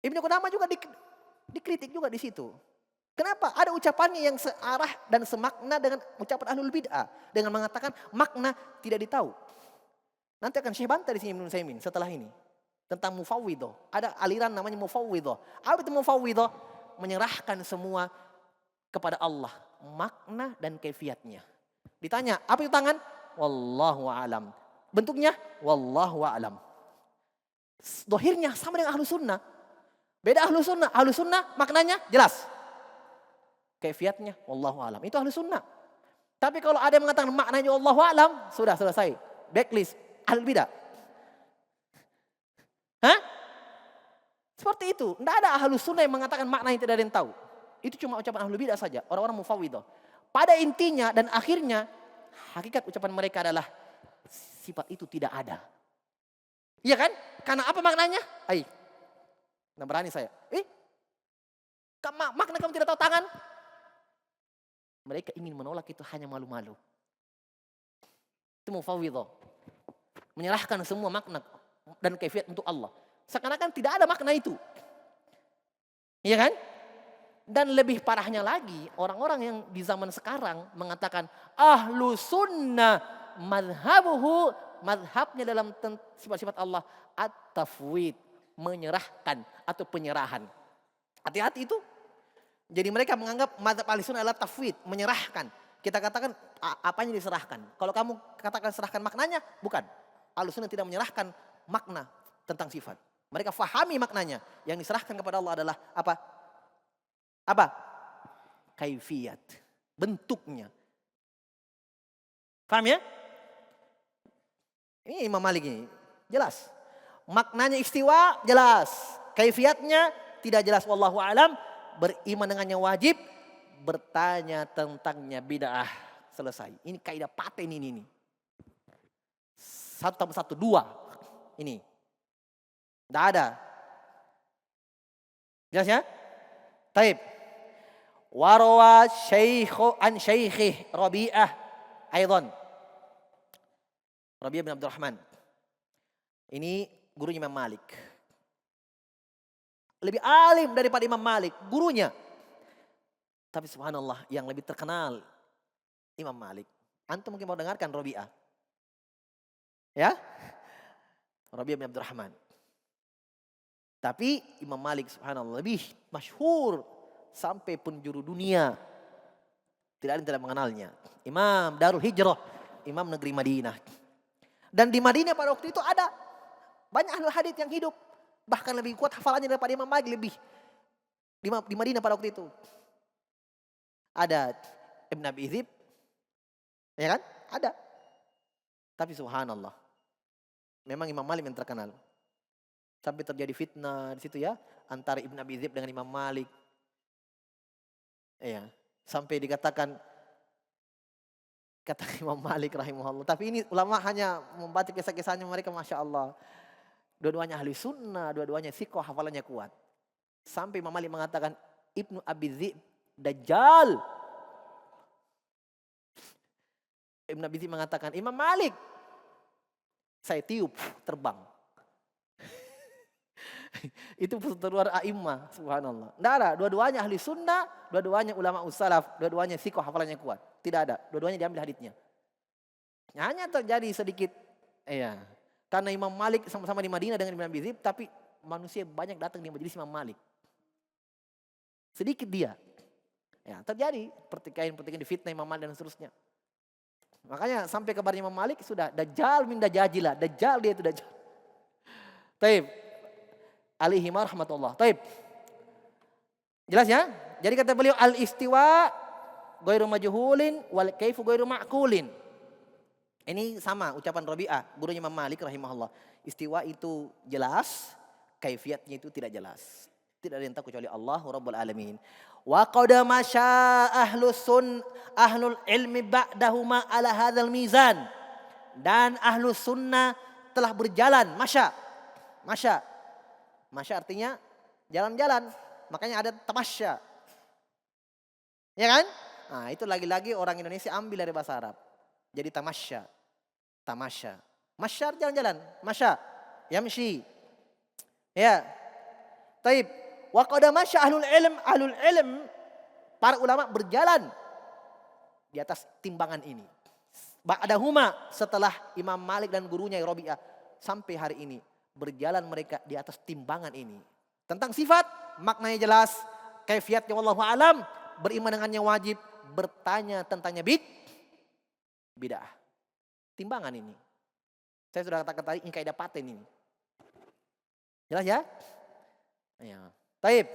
Ibnu Qudamah juga dikritik juga di situ. Kenapa? Ada ucapannya yang searah dan semakna dengan ucapan ahlul bid'ah. Dengan mengatakan makna tidak ditahu. Nanti akan Syekh bantah di sini Ibnu Utsaimin setelah ini. Tentang mufawwidhah. Ada aliran namanya mufawwidhah. Apa itu mufawwidhah? Menyerahkan semua kepada Allah. Makna dan kaifiatnya. Ditanya, apa itu tangan? Wallahu a'lam. Bentuknya? Wallahu a'lam. Dohirnya sama dengan ahlu sunnah. Beda ahlu sunnah. Ahlu sunnah maknanya jelas. Kaifiatnya wallahu a'lam. Itu ahlu sunnah. Tapi kalau ada yang mengatakan maknanya wallahu a'lam, sudah selesai. Backlist. Ahlul bidah. Seperti itu. Tidak ada ahlu sunnah yang mengatakan maknanya tidak ada yang tahu. Itu cuma ucapan ahlul bidah saja. Orang-orang mufawwidhah. Pada intinya dan akhirnya, hakikat ucapan mereka adalah sifat itu tidak ada. Iya kan? Karena apa maknanya? Nggak berani saya. Makna kamu tidak tahu tangan? Mereka ingin menolak itu hanya malu-malu. Itu mufawwidhah. Menyerahkan semua makna dan kaifiat untuk Allah. Seakan-akan tidak ada makna itu. Iya kan? Dan lebih parahnya lagi, orang-orang yang di zaman sekarang mengatakan ahlu sunnah madhabnya dalam sifat-sifat Allah at-tafwid, menyerahkan atau penyerahan. Hati-hati itu. Jadi mereka menganggap mazhab ahli sunnah adalah tafwid, menyerahkan. Kita katakan apanya diserahkan. Kalau kamu katakan serahkan maknanya, bukan. Ahli sunnah tidak menyerahkan makna tentang sifat. Mereka fahami maknanya. Yang diserahkan kepada Allah adalah apa? Apa? Kaifiyat. Bentuknya. Paham ya? Ini Imam Malik ini. Jelas. Maknanya istiwa jelas. Kaifiyatnya tidak jelas. Wallahu a'lam. Beriman dengannya wajib, bertanya tentangnya bid'ah. Selesai. Ini kaidah paten ini. 1 tambah 1, 2. Ini. Tidak ada. Jelas ya? Taib. Warwa syaikhu an syaikhih Rabi'ah. Aidon. Rabi'ah bin Abdurrahman. Ini gurunya Imam Malik. Lebih alim daripada Imam Malik, gurunya. Tapi subhanallah, yang lebih terkenal Imam Malik. Antum mungkin mau dengarkan Rabi'ah. Ya? Rabi'ah bin Abdurrahman. Tapi Imam Malik subhanallah lebih masyhur sampai penjuru dunia. Tidak ada yang tidak mengenalnya. Imam Darul Hijrah, Imam negeri Madinah. Dan di Madinah pada waktu itu ada banyak ahli hadits yang hidup. Bahkan lebih kuat hafalannya daripada Imam Malik lebih. Di Madinah pada waktu itu. Ada Ibn Abi Dzib. Ya kan? Ada. Tapi subhanallah. Memang Imam Malik yang terkenal. Sampai terjadi fitnah di situ ya. Antara Ibn Abi Dzib dengan Imam Malik. Iya. Sampai dikatakan. Kata Imam Malik rahimahullah. Tapi ini ulama hanya membaca kisah-kisahnya mereka Masya Allah. Dua-duanya ahli sunnah, dua-duanya thiqah, hafalannya kuat. Sampai Imam Malik mengatakan Ibnu Abi Dzib Dajjal. Ibnu Abi Dzib mengatakan Imam Malik, saya tiup terbang. Itu terluar a'immah, subhanallah. Tidak ada, dua-duanya ahli sunnah, dua-duanya ulama ussalaf, dua-duanya thiqah, hafalannya kuat. Tidak ada, dua-duanya diambil haditsnya. Hanya terjadi sedikit, iya. Karena Imam Malik sama-sama di Madinah dengan Ibn Abi Dzib, tapi manusia banyak datang di majelis Imam Malik. Sedikit dia. Ya, terjadi pertikaian di fitnah Imam Malik dan seterusnya. Makanya sampai kabarnya Imam Malik sudah Dajjal min Dajajilah. Dajjal dia itu Dajjal. Taib. Alaihi rahmatullah. Taib. Jelas ya? Jadi kata beliau al-istiwa ghairu majhulin wal kaifu ghairu ma'qulin. Ini sama ucapan Rabi'ah, gurunya Imam Malik rahimahullah. Istiwa itu jelas, kaifiatnya itu tidak jelas. Tidak ada yang tahu kecuali Allah Rabbul Alamin. Wa qad masya ahlul ilmi ba'dahuma ala hadzal mizan. Dan ahlus sunnah telah berjalan, masya. Masya artinya jalan-jalan. Makanya ada tamasya. Ya kan? Nah, itu lagi-lagi orang Indonesia ambil dari bahasa Arab. Jadi tamasya. Masyar jalan-jalan. Masya. Yamshi. Ya. Taib. Wa qad masya ahlul ilm. Para ulama berjalan di atas timbangan ini. Ba'dahuma setelah Imam Malik dan gurunya Rabi'ah. Sampai hari ini. Berjalan mereka di atas timbangan ini. Tentang sifat. Maknanya jelas. Kaifiatnya wallahu alam. Beriman dengannya wajib. Bertanya tentangnya bid'ah. Timbangan ini. Saya sudah katakan tadi ini kaidah paten ini. Jelas ya? Ya. Taib.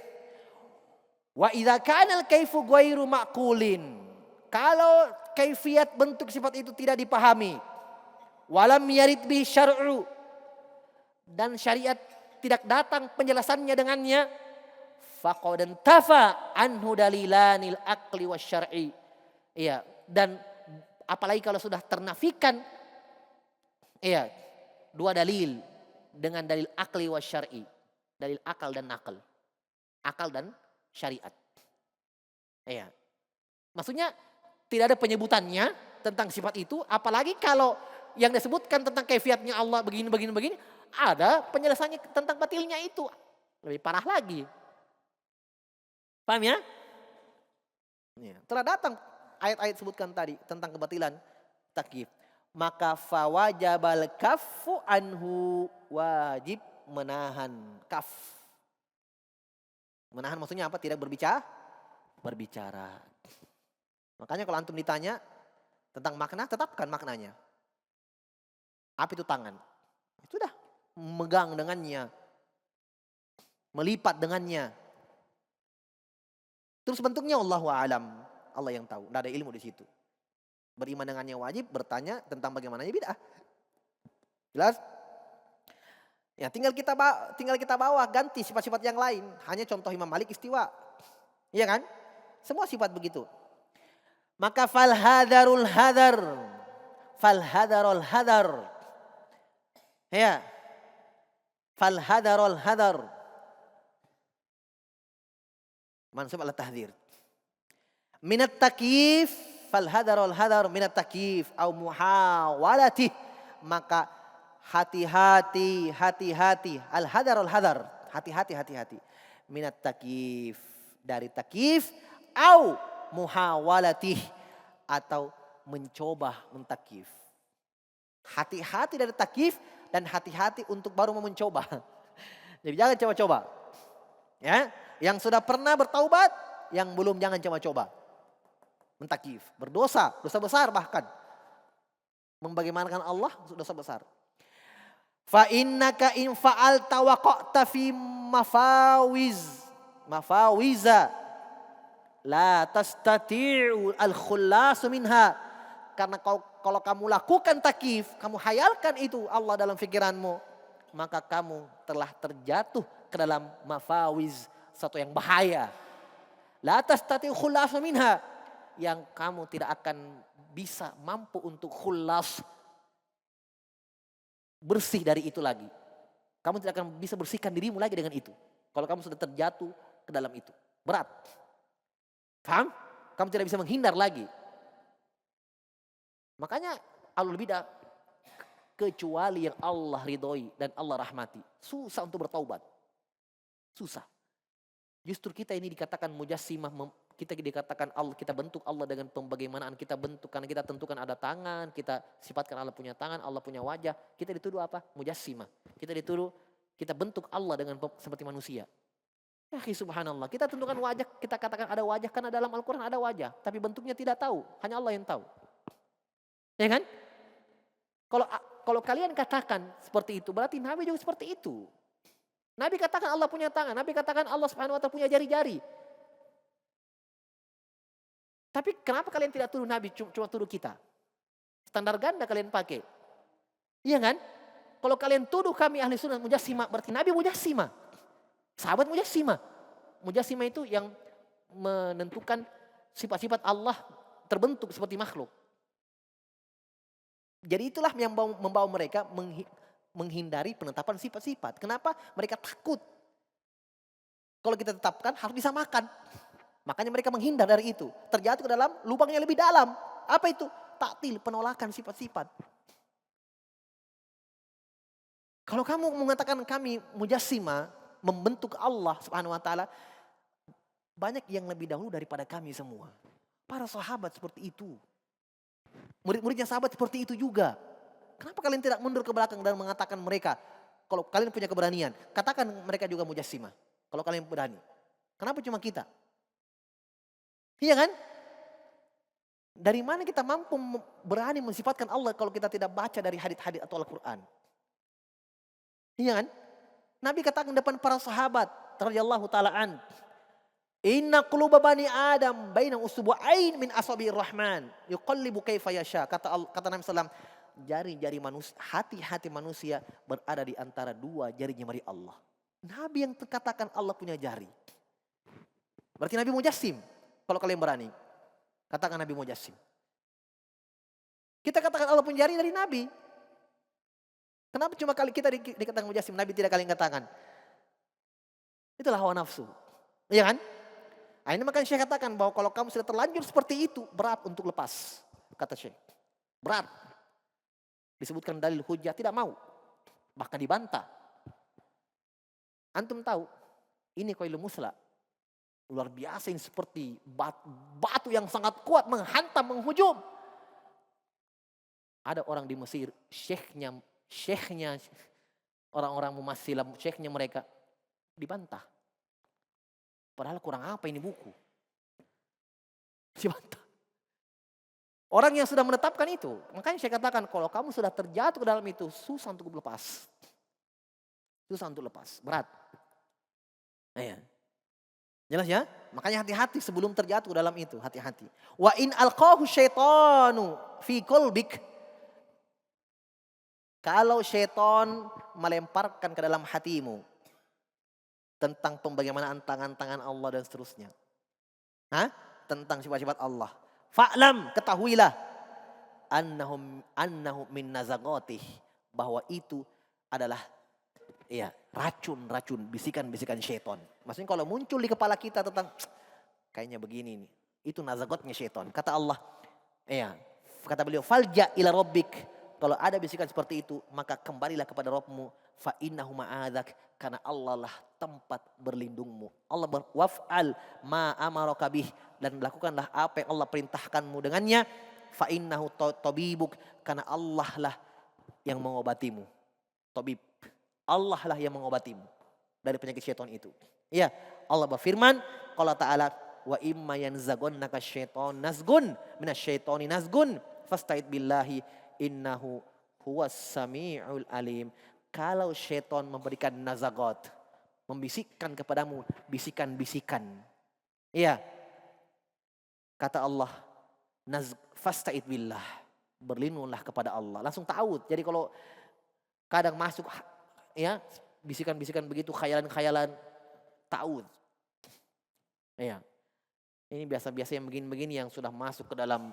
Wa idza kana al-kaifu ghairu ma'qulin. Kalau kaifiat bentuk sifat itu tidak dipahami. Walam yarid bi syar'u. Dan syariat tidak datang penjelasannya dengannya. Faqad tafa anhu dalilanil aqli wasyar'i. Iya, dan apalagi kalau sudah ternafikan, iya, dua dalil dengan dalil akli wa syar'i, dalil akal dan nakal, akal dan syariat. Iya, maksudnya tidak ada penyebutannya tentang sifat itu, apalagi kalau yang disebutkan tentang kaifiatnya Allah begini, ada penjelasannya tentang batilnya itu. Lebih parah lagi. Paham ya? Telah datang ayat-ayat sebutkan tadi tentang kebatilan takyif. Maka fawajabal kaffu anhu, wajib menahan kaf. Menahan maksudnya apa? Tidak berbicara. Makanya kalau antum ditanya tentang makna, tetapkan maknanya. Apa itu tangan? Sudah, memegang dengannya, melipat dengannya. Terus bentuknya Allahu a'lam, Allah yang tahu, tidak ada ilmu di situ. Beriman dengannya wajib, bertanya tentang bagaimananya bid'ah. Jelas? Ya, tinggal kita bawa ganti sifat-sifat yang lain. Hanya contoh Imam Malik istiwa. Iya kan? Semua sifat begitu. Maka falhadarul hadar. Falhadarul hadar. Ya. Falhadarul hadar. Mansub ala tahdzir. Minat takyif. Falhadarul hadar minat takyif. Au muhawalatih. Maka hati-hati. Al-hadar. Hati-hati. Minat takyif. Dari takyif. Au muhawalatih. Atau mencoba mentakyif. Hati-hati dari takyif. Dan hati-hati untuk baru mau mencoba. Jadi jangan coba-coba. Ya, yang sudah pernah bertaubat. Yang belum jangan coba-coba. Mentakyif. Berdosa. Dosa besar bahkan. Membagaimanakan Allah dosa besar. Fa innaka in fa'alta waqa'ta fi mafawiza la tastati'u al-khullasu minha. Karena kalau kamu lakukan takyif, kamu hayalkan itu Allah dalam pikiranmu, maka kamu telah terjatuh ke dalam mafawiz, satu yang bahaya. La tastati'u khullasu minha, yang kamu tidak akan bisa mampu untuk khullas, bersih dari itu lagi. Kamu tidak akan bisa bersihkan dirimu lagi dengan itu. Kalau kamu sudah terjatuh ke dalam itu. Berat. Paham? Kamu tidak bisa menghindar lagi. Makanya ahlul bidah, kecuali yang Allah ridhoi dan Allah rahmati, susah untuk bertaubat. Susah. Justru kita ini dikatakan mujassimah, kita dikatakan Allah, kita bentuk Allah dengan pembagaimanaan kita bentuk. Karena kita tentukan ada tangan, kita sifatkan Allah punya tangan, Allah punya wajah. Kita dituduh apa? Mujassimah. Kita dituduh, kita bentuk Allah dengan seperti manusia. Ya subhanallah, kita tentukan wajah, kita katakan ada wajah, karena dalam Al-Quran ada wajah. Tapi bentuknya tidak tahu, hanya Allah yang tahu. Ya kan? Kalau kalian katakan seperti itu, berarti Nabi juga seperti itu. Nabi katakan Allah punya tangan, Nabi katakan Allah Subhanahu wa taala punya jari-jari. Tapi kenapa kalian tidak tuduh Nabi, cuma tuduh kita? Standar ganda kalian pakai. Iya kan? Kalau kalian tuduh kami ahli sunnah mujassimah, berarti Nabi mujassimah. Sahabat mujassimah. Mujassimah itu yang menentukan sifat-sifat Allah terbentuk seperti makhluk. Jadi itulah yang membawa mereka menghindari penetapan sifat-sifat. Kenapa? Mereka takut. Kalau kita tetapkan harus disamakan. Makanya mereka menghindar dari itu. Terjatuh ke dalam lubang yang lebih dalam. Apa itu? Taktil, penolakan sifat-sifat. Kalau kamu mengatakan kami mujassimah, membentuk Allah Subhanahu wa taala, banyak yang lebih dahulu daripada kami semua. Para sahabat seperti itu. Murid-muridnya sahabat seperti itu juga. Kenapa kalian tidak mundur ke belakang dan mengatakan mereka, kalau kalian punya keberanian, katakan mereka juga mujassimah. Kalau kalian berani. Kenapa cuma kita? Iya kan? Dari mana kita mampu berani mensifatkan Allah kalau kita tidak baca dari hadits-hadits atau Al-Quran? Iya kan? Nabi katakan depan para sahabat radhiyallahu taala an, inna quluba bani Adam baina usbu'ain min asabi'ir rahman yuqallibu kaifa yasha. Kata Nabi sallallahu, jari-jari manusia, hati-hati manusia berada di antara dua jari jemari Allah. Nabi yang katakan Allah punya jari. Berarti Nabi mujassim. Kalau kalian berani, katakan Nabi mujassim. Kita katakan Allah punya jari dari Nabi. Kenapa cuma kali kita dikatakan mujassim, Nabi tidak kalian katakan? Itulah hawa nafsu. Iya kan? Nah, ini makanya Syekh katakan bahwa kalau kamu sudah terlanjur seperti itu, berat untuk lepas. Kata Syekh. Berat. disebutkan dalil hujah, tidak mau. Bahkan dibantah. Antum tahu, ini koilul musla. Luar biasa, ini seperti batu yang sangat kuat menghantam, menghujum. Ada orang di Mesir, syekhnya orang-orang mumassilah, syekhnya mereka dibantah. Padahal kurang apa ini buku? Dibantah. Orang yang sudah menetapkan itu. Makanya saya katakan kalau kamu sudah terjatuh ke dalam itu, susah untuk lepas. Susah untuk lepas, berat. Iya. Jelas ya? Makanya hati-hati sebelum terjatuh ke dalam itu, hati-hati. Wa in alqahu syaitanu fi qalbik. Kalau syaitan melemparkan ke dalam hatimu tentang pembagaimana tangan-tangan Allah dan seterusnya. Tentang sifat-sifat Allah. Fa'lam, ketahuilah annahu min nazaghatih, bahwa itu adalah racun, bisikan-bisikan syaitan. Maksudnya kalau muncul di kepala kita tentang kayaknya begini nih, itu nazaghatnya syaitan. Kata Allah, kata beliau, falja ila rabbik. Kalau ada bisikan seperti itu, maka kembalilah kepada Rabbmu. Fa innahu ma'adzak, karena Allah lah tempat berlindungmu. Allah waf'al ma amaraka bih, dan lakukanlah apa yang Allah perintahkanmu dengannya. Fa innahu tabibuk, karena Allah lah yang mengobatimu. Tabib. Allah lah yang mengobatimu dari penyakit syaitan itu. Ya, Allah berfirman, qala ta'ala, wa imma yanzaghannaka syaiton nazgun minasyaitoni nazgun fasta'id billahi innahu huwas sami'ul alim. Kalau syaitan memberikan nazagot, membisikkan kepadamu bisikan-bisikan. Iya. Kata Allah, fasta'id billah, berlindunglah kepada Allah. Langsung ta'awud. Jadi kalau kadang masuk bisikan-bisikan begitu, khayalan-khayalan, ta'awud. Iya. Ini biasa-biasa yang begini-begini yang sudah masuk ke dalam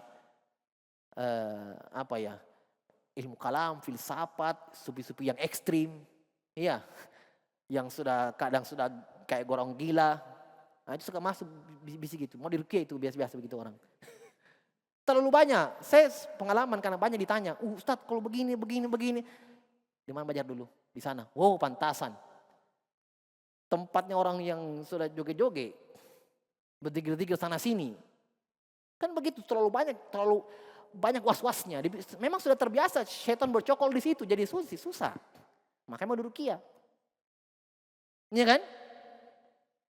ilmu kalam, filsafat, sufi-sufi yang ekstrim, yang kadang sudah kayak gorong gila, itu suka masuk bisik gitu. Mau diruqyah itu biasa-biasa begitu orang. Terlalu banyak. Saya pengalaman karena banyak ditanya, Ustadz kalau begini. Di mana belajar dulu? Di sana. Wow, pantasan. Tempatnya orang yang sudah joget-joget, berdigir-digir sana sini. Kan begitu, terlalu banyak was-wasnya. Memang sudah terbiasa syaitan bercokol di situ, jadi susah. Makanya mau diruqyah. Iya kan?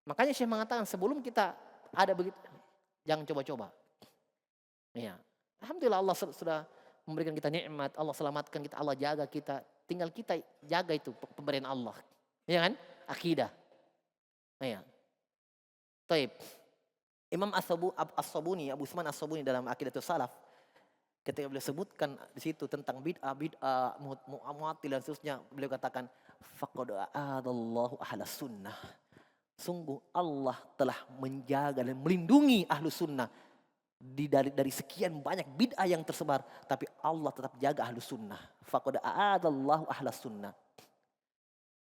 Makanya Syekh mengatakan sebelum kita ada begitu, jangan coba-coba. Iya. Alhamdulillah Allah sudah memberikan kita nikmat, Allah selamatkan kita, Allah jaga kita. Tinggal kita jaga itu pemberian Allah. Iya kan? Akidah. Iya. Taib. Imam As-Sabuni, Abu Usman As-Sabuni dalam Aqidatus Salaf, ketika beliau sebutkan di situ tentang bid'ah, mu'attil dan seterusnya, beliau katakan faqad a'adallahu ahlas sunnah. Sungguh Allah telah menjaga dan melindungi ahlus sunnah dari sekian banyak bid'ah yang tersebar, tapi Allah tetap jaga ahlus sunnah. Faqad a'adallahu ahlas sunnah.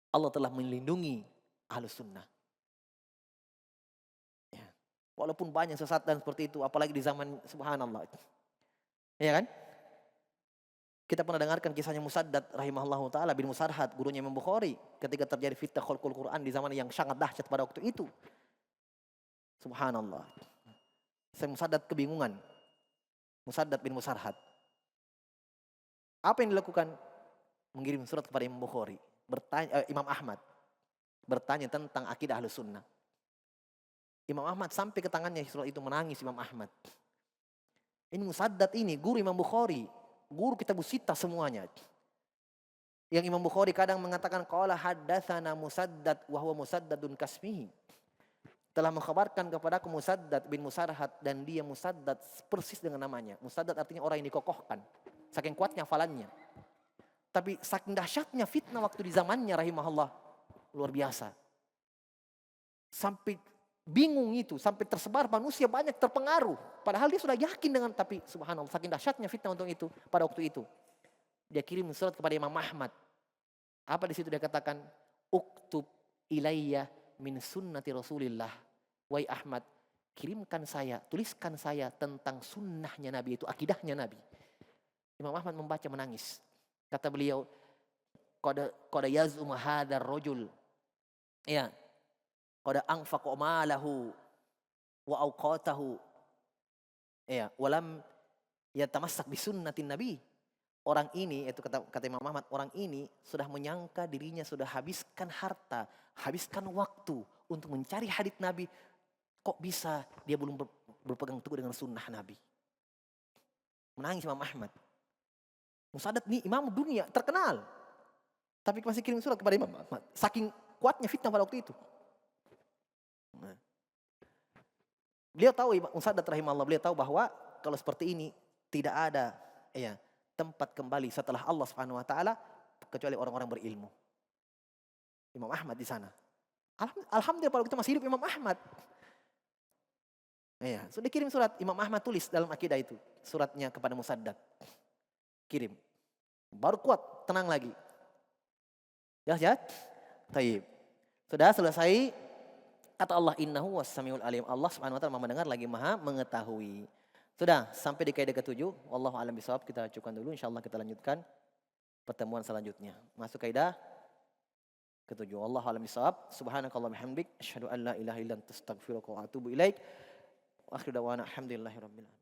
Allah telah melindungi ahlus sunnah. Ya. Walaupun banyak sesat dan seperti itu, apalagi di zaman subhanallah. Ya kan? Kita pernah dengarkan kisahnya Musaddad rahimahullahu ta'ala bin Musarhad, gurunya Imam Bukhari, ketika terjadi fitnah khalqul Quran di zaman yang sangat dahsyat pada waktu itu. Subhanallah. Saya Musaddad kebingungan. Musaddad bin Musarhad. Apa yang dilakukan? Mengirim surat kepada Imam Bukhari, Imam Ahmad, bertanya tentang akidah Ahlus Sunnah. Imam Ahmad sampai ke tangannya surat itu, menangis Imam Ahmad. Ini Musaddad ini, guru Imam Bukhari. Guru kitab Sittah semuanya. Yang Imam Bukhari kadang mengatakan qala haddatsana Musaddad wa huwa Musaddadun kasmihi. Telah mengkhabarkan kepadaku Musaddad bin Musarhad, dan dia Musaddad persis dengan namanya. Musaddad artinya orang yang dikokohkan. Saking kuatnya hafalannya. Tapi saking dahsyatnya fitnah waktu di zamannya rahimahullah, luar biasa. Sampai bingung itu, sampai tersebar manusia banyak terpengaruh. Padahal dia sudah yakin dengan, tapi subhanallah saking dahsyatnya fitnah untuk itu pada waktu itu. Dia kirim surat kepada Imam Ahmad. Apa di situ dia katakan? Uktub ilayya min sunnati Rasulillah. Wahai Ahmad, kirimkan saya, tuliskan saya tentang sunnahnya Nabi, itu akidahnya Nabi. Imam Ahmad membaca menangis. Kata beliau, qad yaz'um hadzal rajul. Ya, qad anfaqa malahu wa awqatahu. Ya, walam yatamassak bi sunnatin nabi. Orang ini, itu kata Imam Ahmad, orang ini sudah menyangka dirinya sudah habiskan harta, habiskan waktu untuk mencari hadits Nabi. Kok bisa dia belum berpegang teguh dengan sunnah Nabi? Menangis Imam Ahmad. Musaddad nih imam dunia terkenal, tapi masih kirim surat kepada Imam Ahmad. Saking kuatnya fitnah pada waktu itu. Nah. Beliau tahu, Musaddad rahimahullah, beliau tahu bahwa kalau seperti ini tidak ada tempat kembali setelah Allah Subhanahu wa taala kecuali orang-orang berilmu. Imam Ahmad di sana. Alhamdulillah pada waktu itu masih hidup Imam Ahmad. Sudah kirim surat, Imam Ahmad tulis dalam akidah itu suratnya kepada Musaddad. Kirim. Baru kuat, tenang lagi. Jelas ya? Taib. Sudah selesai. Kata Allah, innahu was-samiul alim. Allah Subhanahu wa taala Maha mendengar lagi Maha mengetahui. Sudah sampai di kaidah ke-7. Wallahu a'lam bishawab. Kita cukupkan dulu, insyaallah kita lanjutkan pertemuan selanjutnya. Masuk kaidah ke-7. Wallahu a'lam bishawab. Subhanakallahumma bihamdik asyhadu an la ilaha illa anta astaghfiruka wa atubu ilaik. Wa akhiru da'wana alhamdulillahirabbil alamin.